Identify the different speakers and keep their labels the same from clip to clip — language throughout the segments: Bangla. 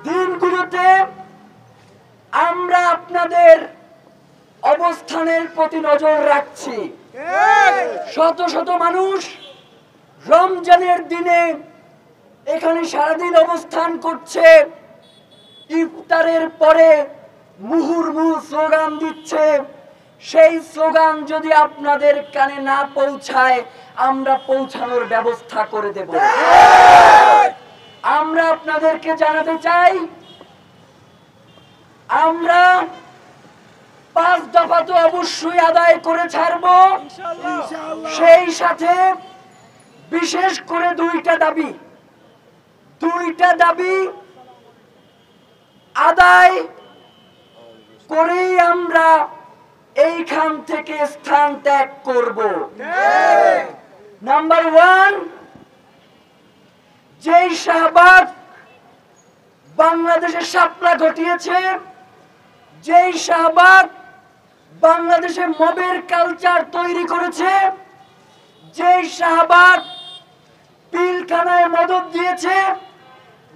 Speaker 1: দিনগুলোতে আমরা আপনাদের অবস্থানের প্রতি নজর রাখছি। শত শত মানুষ রমজানের দিনে এখানে সারাদিন অবস্থান করছে, ইফতারের পরে মুহুর্মুহু স্লোগান দিচ্ছে। সেই স্লোগান যদি আপনাদের কানে না পৌঁছায়, আমরা পৌঁছানোর ব্যবস্থা করে দেব। আমরা আপনাদেরকে জানাতে চাই, আমরা 5 দফা তো অবশ্যই আদায় করে ছাড়ব, সেই সাথে বিশেষ করে দুইটা দাবি আদায় করেই আমরা এইখান থেকে স্থান ত্যাগ করব। নাম্বার 1, যেই শাহবাগ বাংলাদেশে শাপলা ঘটিয়েছে, যেই শাহবাগ বাংলাদেশে মবের কালচার তৈরি করেছে, যেই শাহবাগ পিলখানায় মদদ দিয়েছে,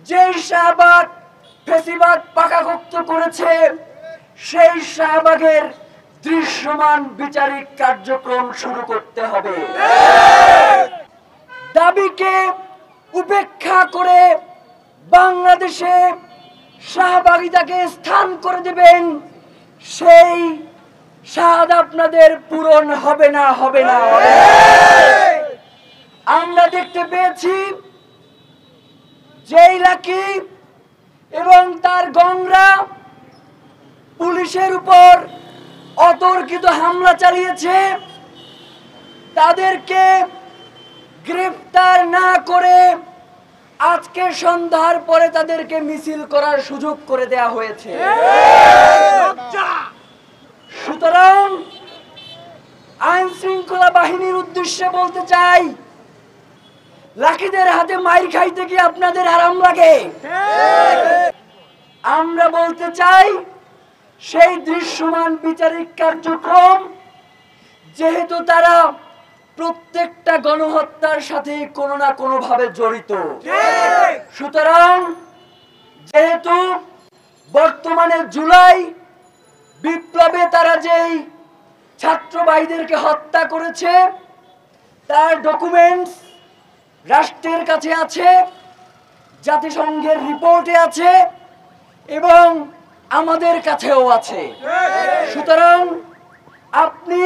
Speaker 1: যেই শাহবাগ ফেসিবাদ পাকাপোক্ত করেছে, সেই শাহবাগের দৃশ্যমান বিচারিক কার্যক্রম শুরু করতে হবে। দাবিকে উপেক্ষা করে বাংলাদেশে শাহবাগিতাকে স্থান করে দেবেন, সেই স্বাদ আপনাদের পূরণ হবে না। আমরা দেখতে পেয়েছি যেই লাকি এবং তার গংরা পুলিশের উপর অতর্কিত হামলা চালিয়েছে, তাদেরকে গ্রেফতার না করে আজকে সন্ধ্যার পরে তাদেরকে মিছিল করার সুযোগ করে দেয়া হয়েছে। সুতরাং আইন শৃঙ্খলা বাহিনীর উদ্দেশ্যে বলতে চাই, লাকিদের হাতে মাইর খাইতে কি আপনাদের আরাম লাগে? আমরা বলতে চাই, সেই দৃশ্যমান বিচারিক কার্যক্রম, যেহেতু তারা প্রত্যেকটা গণহত্যার সাথে কোনো না কোনো ভাবে জড়িত, সুতরাং যেহেতু বর্তমানে জুলাই বিপ্লবে তারা যেই ছাত্র ভাইদেরকে হত্যা করেছে, তার ডকুমেন্টস রাষ্ট্রের কাছে আছে, জাতিসংঘের রিপোর্টে আছে এবং আমাদের কাছেও আছে। সুতরাং আপনি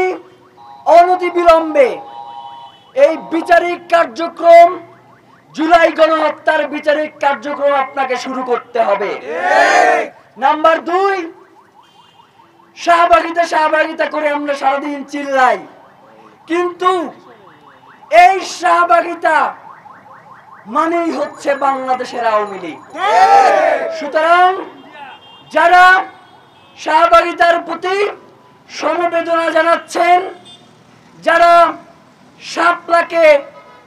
Speaker 1: অনতিবিলম্বে এই বিচারিক কার্যক্রম, জুলাই গণহত্যার বিচারিক কার্যক্রম আপনাকে শুরু করতে হবে। নাম্বার 2, শাহবাগিতা করে আমরা সারাদিন চিল্লাই, কিন্তু এই শাহবাগিতা মানেই হচ্ছে বাংলাদেশের আওয়ামী লীগ। সুতরাং যারা শাহবাগিতার প্রতি সমবেদনা জানাচ্ছেন, যারা শাপলাকে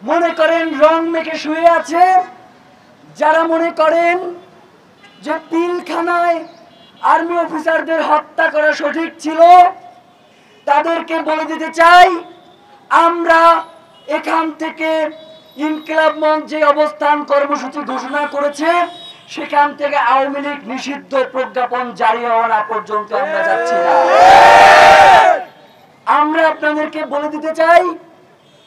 Speaker 1: মনে করেন রং মেখে শুয়ে আছে, যারা মনে করেন যে পিলখানায় আর্মি অফিসারদের হত্যা করা সঠিক ছিল, তাদেরকে বলে দিতে চাই, আমরা এখান থেকে ইনকিলাব মঞ্চ যে অবস্থান কর্মসূচি ঘোষণা করেছে, সেখান থেকে আওয়ামী লীগ নিষিদ্ধ প্রজ্ঞাপন জারি হওয়া না পর্যন্ত আমরা যাচ্ছি না। আমরা আপনাদেরকে বলে দিতে চাই,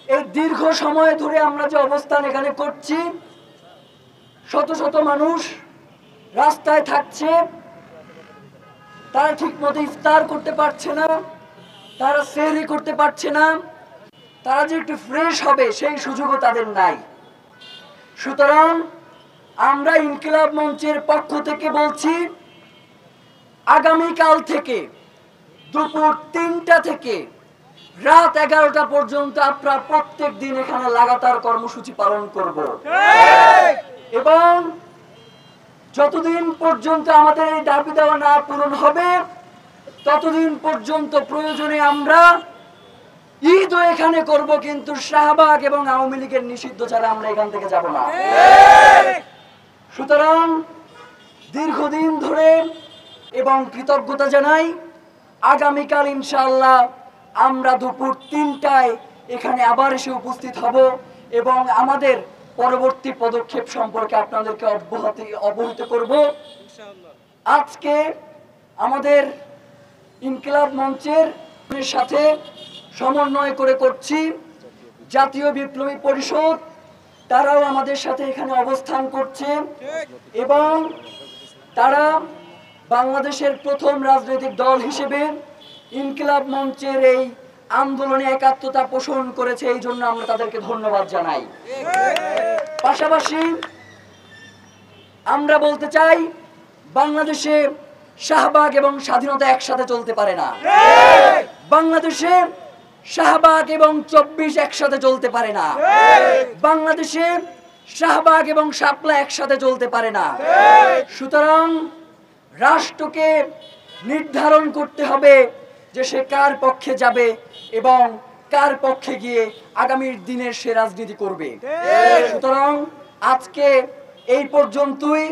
Speaker 1: এই দীর্ঘ সময় ধরে আমরা যে অবস্থান এখানে করছি, শত শত মানুষ রাস্তায় থাকছে, তারা ঠিক মতো ইফতার করতে পারছে না, তারা সেহরি করতে পারছে না, তারা যে একটু ফ্রেশ হবে সেই সুযোগও তাদের নাই। সুতরাং আমরা ইনকিলাব মঞ্চের পক্ষ থেকে বলছি, আগামীকাল থেকে দুপুর 3টা থেকে রাত 11টা পর্যন্ত আমরা প্রত্যেক দিন এখানে লাগাতার কর্মসূচি পালন করব এবং যতদিন পর্যন্ত আমাদের এই দাবি দেওয়া না পূরণ হবে, ততদিন পর্যন্ত প্রয়োজনে আমরা ঈদও এখানে করব, কিন্তু শাহবাগ এবং আওয়ামী লীগের নিষিদ্ধ ছাড়া আমরা এখান থেকে যাব না। সুতরাং দীর্ঘদিন ধরে এবং কৃতজ্ঞতা জানাই, আগামীকাল ইনশাআল্লাহ আমরা দুপুর 3টায় এখানে আবার এসে উপস্থিত হব এবং আমাদের পরবর্তী পদক্ষেপ সম্পর্কে আপনাদেরকে অবহিত করব। আজকে আমাদের ইনকিলাব মঞ্চের সাথে সমন্বয় করে করছি জাতীয় বিপ্লবী পরিষদ, তারাও আমাদের সাথে এখানে অবস্থান করছে এবং তারা বাংলাদেশের প্রথম রাজনৈতিক দল হিসেবে ইনকিলাব মঞ্চের এই আন্দোলনে একাত্মতা পোষণ করেছে, এই জন্য আমরা তাদেরকে ধন্যবাদ জানাই। পাশাপাশি আমরা বলতে চাই, বাংলাদেশে শাহবাগ এবং স্বাধীনতা একসাথে চলতে পারে না। বাংলাদেশে শাহবাগ এবং 24 একসাথে চলতে পারে না। বাংলাদেশে শাহবাগ এবং শাপলা একসাথে চলতে পারে না। সুতরাং রাষ্ট্রকে নির্ধারণ করতে হবে যে সে কার পক্ষে যাবে এবং কার পক্ষে গিয়ে আগামীর দিনের সে রাজনীতি করবে। সুতরাং আজকে এই পর্যন্তই।